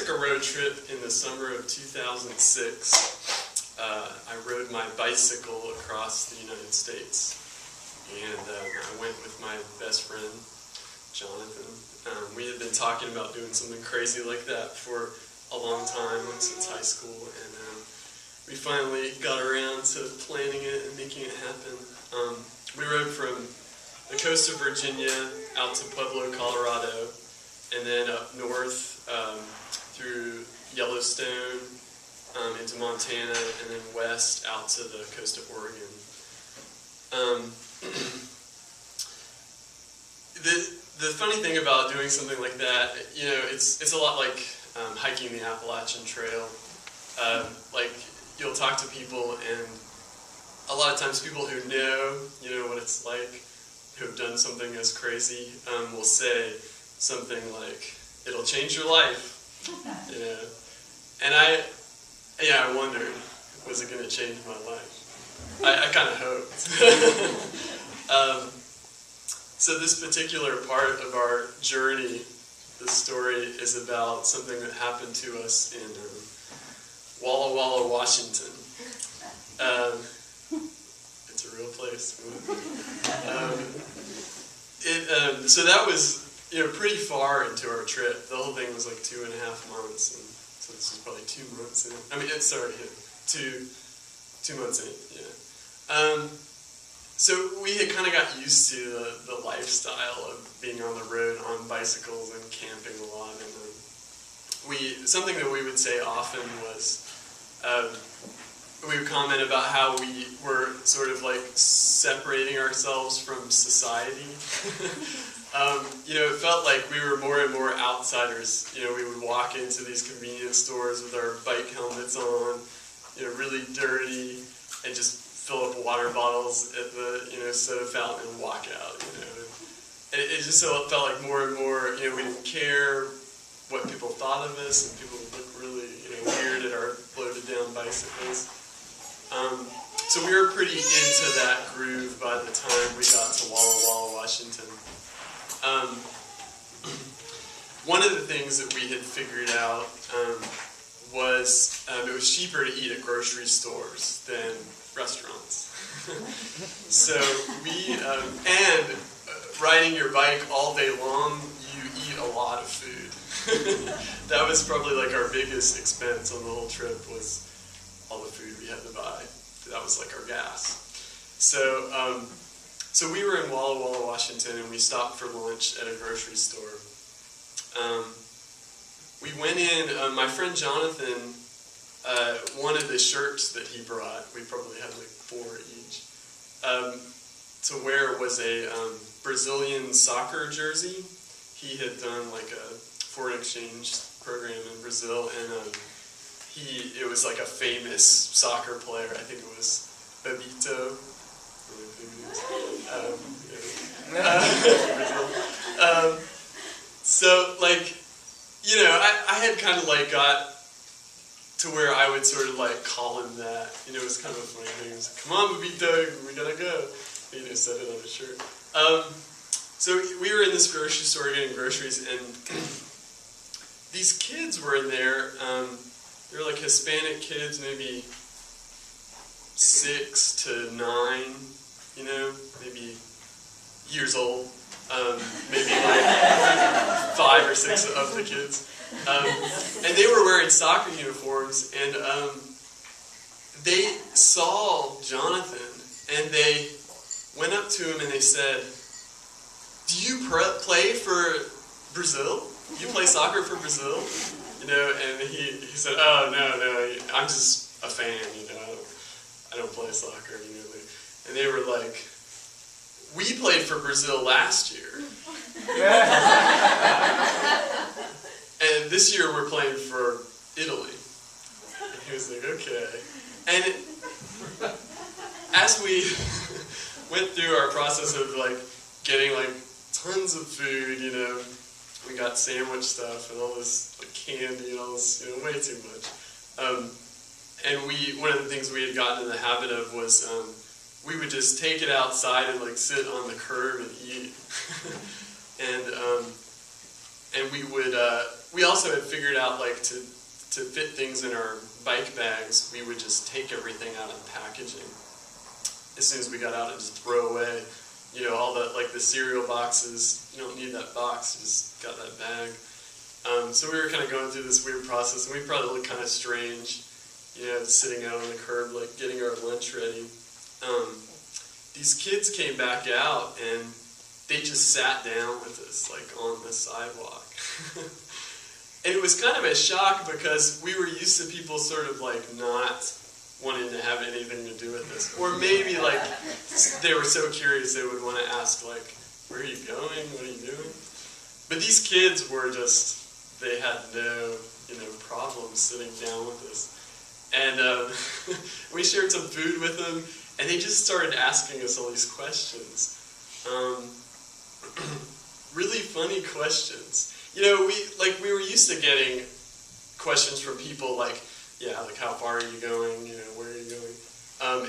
took a road trip in the summer of 2006. I rode my bicycle across the United States, and I went with my best friend, Jonathan. We had been talking about doing something crazy like that for a long time, since high school, and we finally got around to planning it and making it happen. We rode from the coast of Virginia out to Pueblo, Colorado, and then up north through Yellowstone into Montana, and then west out to the coast of Oregon. The funny thing about doing something like that, it's a lot like hiking the Appalachian Trail. Like, you'll talk to people, and a lot of times people who know what it's like, who have done something as crazy, will say something like, "It'll change your life," And I wondered, was it going to change my life? I kind of hoped. So this particular part of our journey, this story, is about something that happened to us in Walla Walla, Washington. It's a real place. So that was pretty far into our trip. The whole thing was like 2.5 months, and so this was probably 2 months in. I mean, two months in. Yeah. So we had kind of got used to the lifestyle of being on the road on bicycles and camping a lot, and something that we would say often was we would comment about how we were sort of like separating ourselves from society. It felt like we were more and more outsiders. We would walk into these convenience stores with our bike helmets on, really dirty, and just fill up water bottles at the soda fountain and walk out. And it just felt like more and more. We didn't care what people thought of us, and people would look really weird at our loaded down bicycles. So we were pretty into that groove by the time we got to Walla Walla, Washington. One of the things that we had figured out was it was cheaper to eat at grocery stores than restaurants. So we, riding your bike all day long, you eat a lot of food. That was probably like our biggest expense on the whole trip, was all the food we had to buy. That was like our gas. So we were in Walla Walla, Washington, and we stopped for lunch at a grocery store. We went in, my friend Jonathan wanted the shirts that he brought. We probably had like 4 each. To wear was a Brazilian soccer jersey. He had done like a foreign exchange program in Brazil, and it was like a famous soccer player. I think it was Bebeto. So like, I had kind of like got to where I would sort of like call him that. It was kind of a funny thing. He was like, "Come on, Bebeto, we gotta go." Said it on his shirt. So we were in this grocery store getting groceries, and these kids were in there. They were like Hispanic kids, maybe 6 to 9, maybe years old. Maybe like 5 or 6 of the kids. And they were wearing soccer uniforms, and they saw Jonathan, and they went up to him and they said, "Do you play for Brazil? You play soccer for Brazil?" And he said, "Oh, no, I'm just a fan, I don't play soccer." And they were like, "We played for Brazil last year. And this year we're playing for Italy." And he was like, "Okay." And as we went through our process of like getting like tons of food, we got sandwich stuff and all this like candy and all this, way too much. And one of the things we had gotten in the habit of was we would just take it outside and like sit on the curb and eat. And And we also had figured out, like, to fit things in our bike bags, we would just take everything out of the packaging. As soon as we got out, and just throw away, all the, like, the cereal boxes. You don't need that box, you just got that bag. So we were kind of going through this weird process, and we probably looked kind of strange, sitting out on the curb, like, getting our lunch ready. These kids came back out, and they just sat down with us, like, on the sidewalk. And it was kind of a shock because we were used to people sort of, like, not wanting to have anything to do with this. Or maybe, like, they were so curious they would want to ask, like, where are you going? What are you doing? But these kids were just, they had no, problem sitting down with us. And we shared some food with them, and they just started asking us all these questions. Really funny questions. We were used to getting questions from people like, how far are you going? Where are you going? And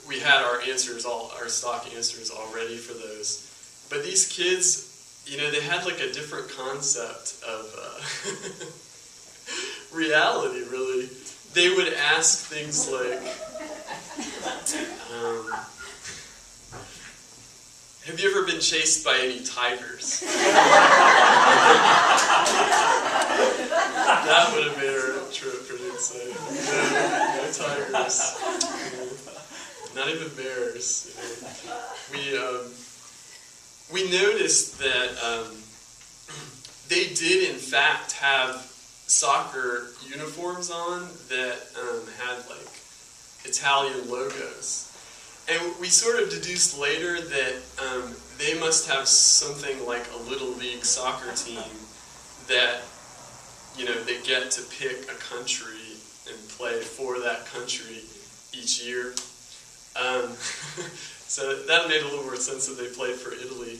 we had our answers, our stock answers all ready for those. But these kids, they had like a different concept of reality, really. They would ask things like, have you ever been chased by any tigers? That would have made our trip pretty exciting. No tigers. Not even bears. We noticed that they did, in fact, have soccer uniforms on that had, like, Italian logos. And we sort of deduced later that they must have something like a Little League soccer team that, they get to pick a country and play for that country each year. So that made a little more sense that they played for Italy.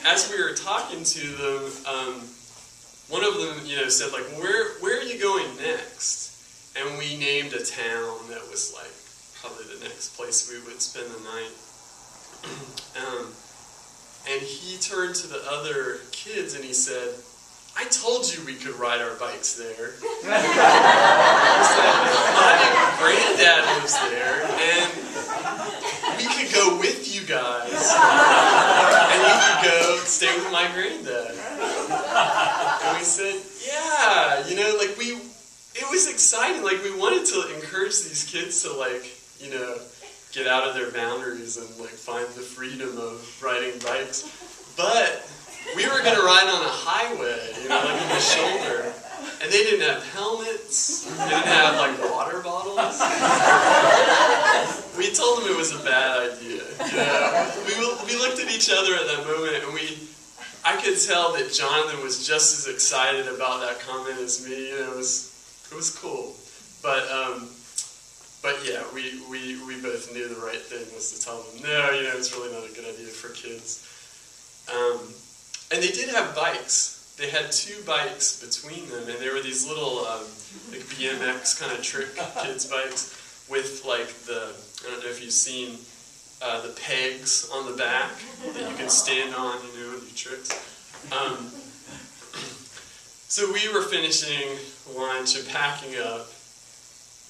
As we were talking to them, one of them, said, like, where are you going next? And we named a town that was, like, probably the next place we would spend the night. And he turned to the other kids and he said, I told you we could ride our bikes there. He said, my granddad lives there, and we could go with you guys. And you could go stay with my granddad. And we said, yeah, it was exciting. Like, we wanted to encourage these kids to, like, get out of their boundaries and, like, find the freedom of riding bikes. But we were going to ride on a highway, like in the shoulder. And they didn't have helmets. They didn't have, like, water bottles. We told them it was a bad idea. We looked at each other at that moment, and I could tell that Jonathan was just as excited about that comment as me. It was cool. But yeah, we both knew the right thing was to tell them, no, it's really not a good idea for kids. And they did have bikes. They had 2 bikes between them, and they were these little like BMX kind of trick kids bikes with, like, I don't know if you've seen the pegs on the back that you can stand on, and do tricks. So we were finishing lunch and packing up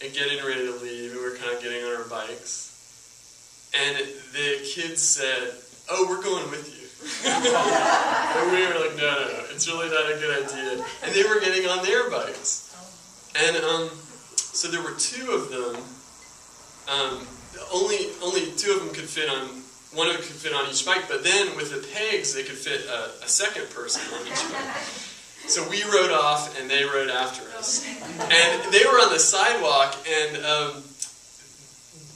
and getting ready to leave, and we were kind of getting on our bikes. And the kids said, oh, we're going with you. And we were like, no, it's really not a good idea. And they were getting on their bikes. And so there were 2 of them. Only 2 of them could fit on, one of them could fit on each bike, but then with the pegs, they could fit a second person on each bike. So we rode off, and they rode after us. And they were on the sidewalk, and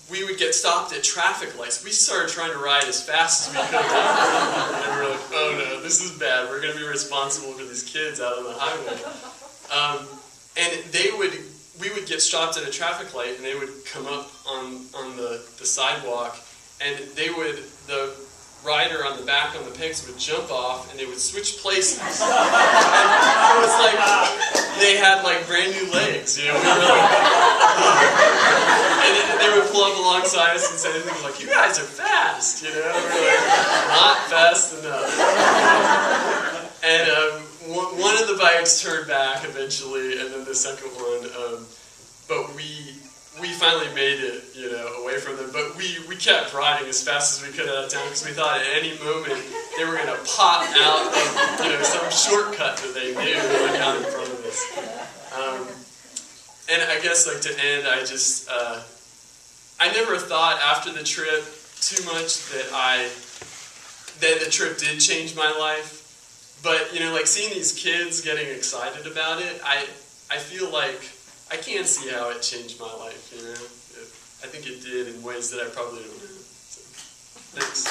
we would get stopped at traffic lights. We started trying to ride as fast as we could. And we were like, oh no, this is bad. We're going to be responsible for these kids out on the highway. And we would get stopped at a traffic light, and they would come up on the sidewalk, and the rider on the back on the pegs would jump off, and they would switch places. And it was like they had, like, brand new legs, We were like, and they would pull up alongside us and say things like, "You guys are fast," We were like, not fast enough. bikes turned back eventually, and then the second one, but we finally made it, away from them. But we kept riding as fast as we could out of town because we thought at any moment they were going to pop out of, some shortcut that they knew out in front of us. And I guess, to end, I just, I never thought after the trip too much that the trip did change my life. But, seeing these kids getting excited about it, I feel like I can see how it changed my life, I think it did in ways that I probably don't know. So, thanks.